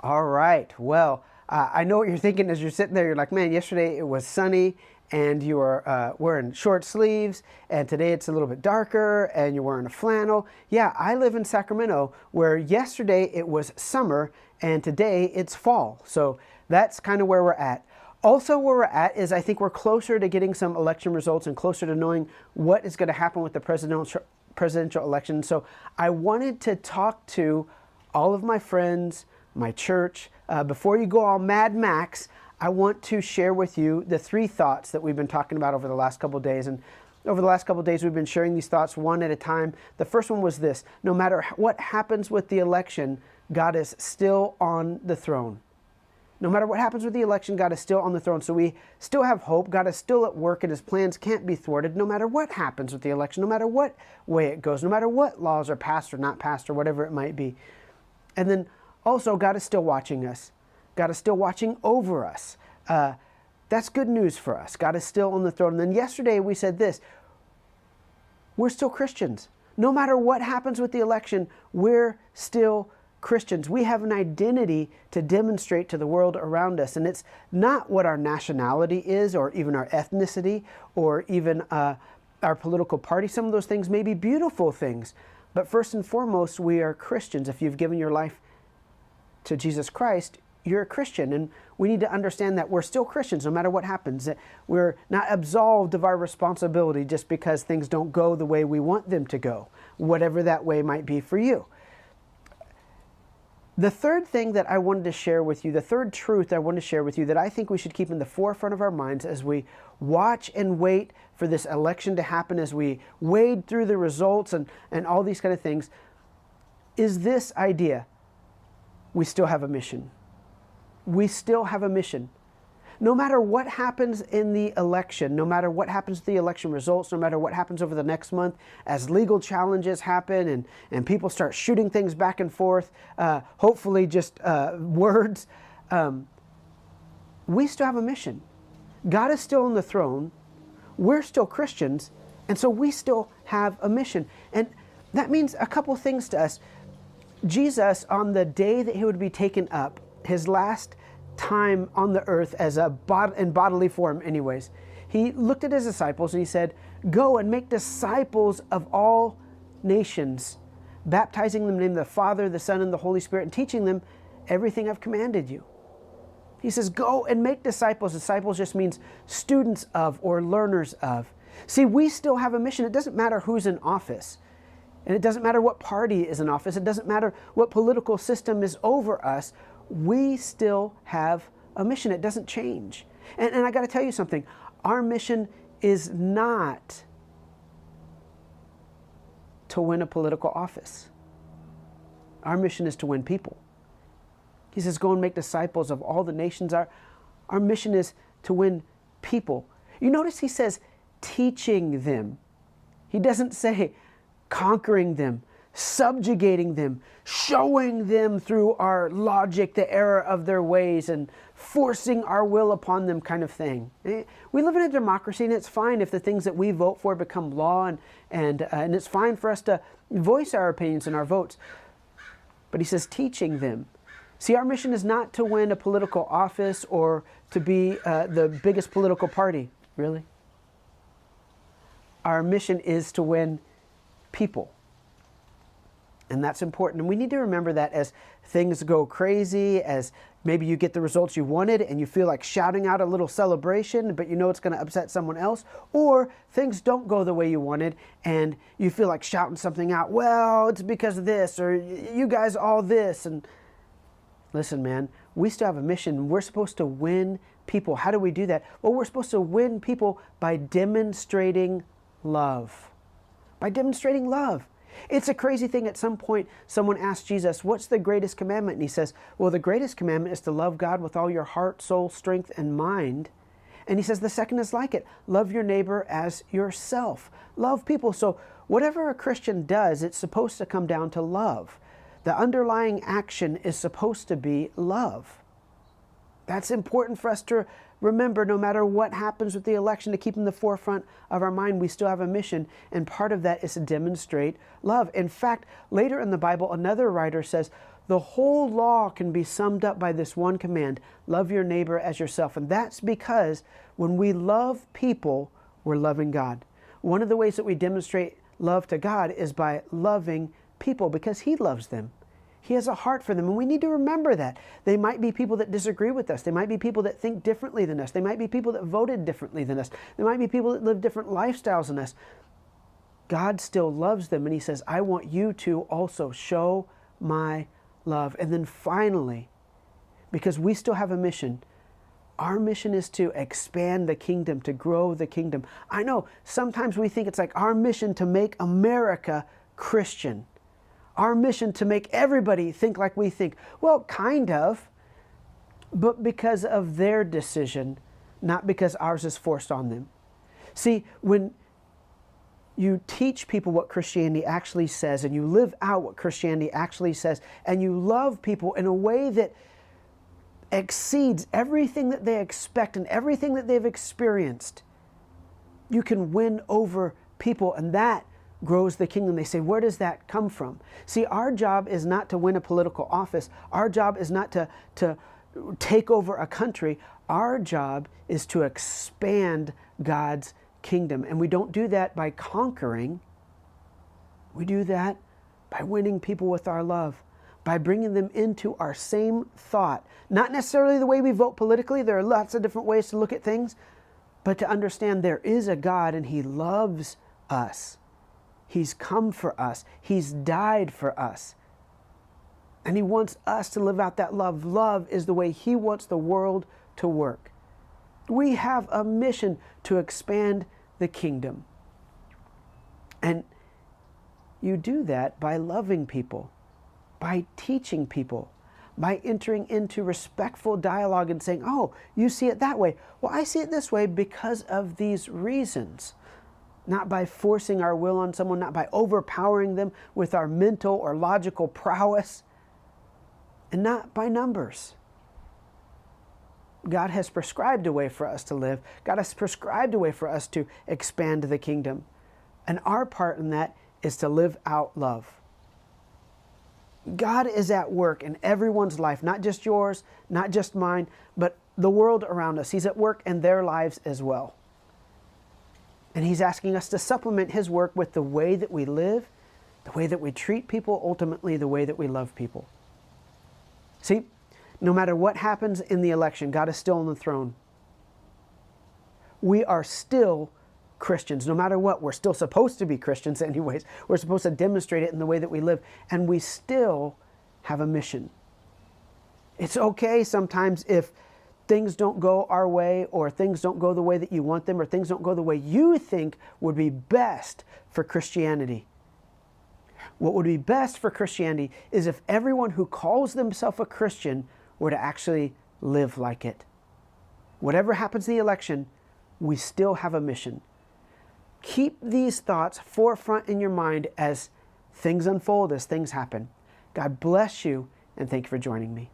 All right. Well, I know what you're thinking as you're sitting there. You're like, man, yesterday it was sunny and you were wearing short sleeves, and today it's a little bit darker and you're wearing a flannel. Yeah, I live in Sacramento where yesterday it was summer and today it's fall. So that's kind of where we're at. Also, where we're at is I think we're closer to getting some election results and closer to knowing what is going to happen with the presidential election. So I wanted to talk to all of my friends, my church. Before you go all Mad Max, I want to share with you the three thoughts that we've been talking about over the last couple of days. And over the last couple of days, we've been sharing these thoughts one at a time. The first one was this: no matter what happens with the election, God is still on the throne. No matter what happens with the election, God is still on the throne. So we still have hope. God is still at work and his plans can't be thwarted no matter what happens with the election, no matter what way it goes, no matter what laws are passed or not passed or whatever it might be. And then also, God is still watching us. God is still watching over us. That's good news for us. God is still on the throne. And then yesterday we said this: we're still Christians. No matter what happens with the election, we're still Christians. We have an identity to demonstrate to the world around us. And it's not what our nationality is, or even our ethnicity, or even our political party. Some of those things may be beautiful things. But first and foremost, we are Christians. If you've given your life to Jesus Christ, you're a Christian. And we need to understand that we're still Christians no matter what happens. That we're not absolved of our responsibility just because things don't go the way we want them to go, whatever that way might be for you. The third thing that I wanted to share with you, the third truth I wanted to share with you that I think we should keep in the forefront of our minds as we watch and wait for this election to happen, as we wade through the results and all these kind of things, is this idea: we still have a mission. We still have a mission. No matter what happens in the election, no matter what happens to the election results, no matter what happens over the next month, as legal challenges happen and people start shooting things back and forth, hopefully just words, we still have a mission. God is still on the throne. We're still Christians, and so we still have a mission. And that means a couple things to us. Jesus, on the day that he would be taken up, his last time on the earth as in bodily form anyways, he looked at his disciples and he said, "Go and make disciples of all nations, baptizing them in the name of the Father, the Son, and the Holy Spirit, and teaching them everything I've commanded you." He says, go and make disciples. Disciples just means students of or learners of. See, we still have a mission. It doesn't matter who's in office. And it doesn't matter what party is in office. It doesn't matter what political system is over us. We still have a mission. It doesn't change. And I got to tell you something. Our mission is not to win a political office. Our mission is to win people. He says, go and make disciples of all the nations. Our mission is to win people. You notice he says teaching them. He doesn't say conquering them, subjugating them, showing them through our logic the error of their ways and forcing our will upon them kind of thing. We live in a democracy, and it's fine if the things that we vote for become law, and it's fine for us to voice our opinions and our votes. But he says teaching them. See, our mission is not to win a political office or to be the biggest political party, really. Our mission is to win people. And that's important. And we need to remember that as things go crazy, as maybe you get the results you wanted and you feel like shouting out a little celebration, but you know it's going to upset someone else, or things don't go the way you wanted and you feel like shouting something out, well, it's because of this, or you guys all this. And listen, man, we still have a mission. We're supposed to win people. How do we do that? Well, we're supposed to win people by demonstrating love. By demonstrating love. It's a crazy thing. At some point, someone asked Jesus, what's the greatest commandment? And he says, well, the greatest commandment is to love God with all your heart, soul, strength, and mind. And he says the second is like it. Love your neighbor as yourself. Love people. So whatever a Christian does, it's supposed to come down to love. The underlying action is supposed to be love. That's important for us to remember, no matter what happens with the election, to keep in the forefront of our mind. We still have a mission, and part of that is to demonstrate love. In fact, later in the Bible, another writer says, The whole law can be summed up by this one command: love your neighbor as yourself. And that's because when we love people, we're loving God. One of the ways that we demonstrate love to God is by loving people, because He loves them. He has a heart for them, and we need to remember that. They might be people that disagree with us. They might be people that think differently than us. They might be people that voted differently than us. They might be people that live different lifestyles than us. God still loves them, and He says, I want you to also show my love. And then finally, because we still have a mission, our mission is to expand the kingdom, to grow the kingdom. I know sometimes we think it's like our mission to make America Christian. Our mission to make everybody think like we think. Well, kind of, but because of their decision, not because ours is forced on them. See, when you teach people what Christianity actually says, and you live out what Christianity actually says, and you love people in a way that exceeds everything that they expect and everything that they've experienced, you can win over people, and that grows the kingdom. They say, where does that come from? See, our job is not to win a political office. Our job is not to take over a country. Our job is to expand God's kingdom. And we don't do that by conquering. We do that by winning people with our love, by bringing them into our same thought. Not necessarily the way we vote politically. There are lots of different ways to look at things, but to understand there is a God and He loves us. He's come for us. He's died for us. And He wants us to live out that love. Love is the way He wants the world to work. We have a mission to expand the kingdom. And you do that by loving people, by teaching people, by entering into respectful dialogue and saying, oh, you see it that way. Well, I see it this way because of these reasons. Not by forcing our will on someone, not by overpowering them with our mental or logical prowess, and not by numbers. God has prescribed a way for us to live. God has prescribed a way for us to expand the kingdom. And our part in that is to live out love. God is at work in everyone's life, not just yours, not just mine, but the world around us. He's at work in their lives as well. And He's asking us to supplement His work with the way that we live, the way that we treat people, ultimately the way that we love people. See, no matter what happens in the election, God is still on the throne. We are still Christians. No matter what, we're still supposed to be Christians anyways. We're supposed to demonstrate it in the way that we live. And we still have a mission. It's okay sometimes if things don't go our way, or things don't go the way that you want them, or things don't go the way you think would be best for Christianity. What would be best for Christianity is if everyone who calls themselves a Christian were to actually live like it. Whatever happens in the election, we still have a mission. Keep these thoughts forefront in your mind as things unfold, as things happen. God bless you, and thank you for joining me.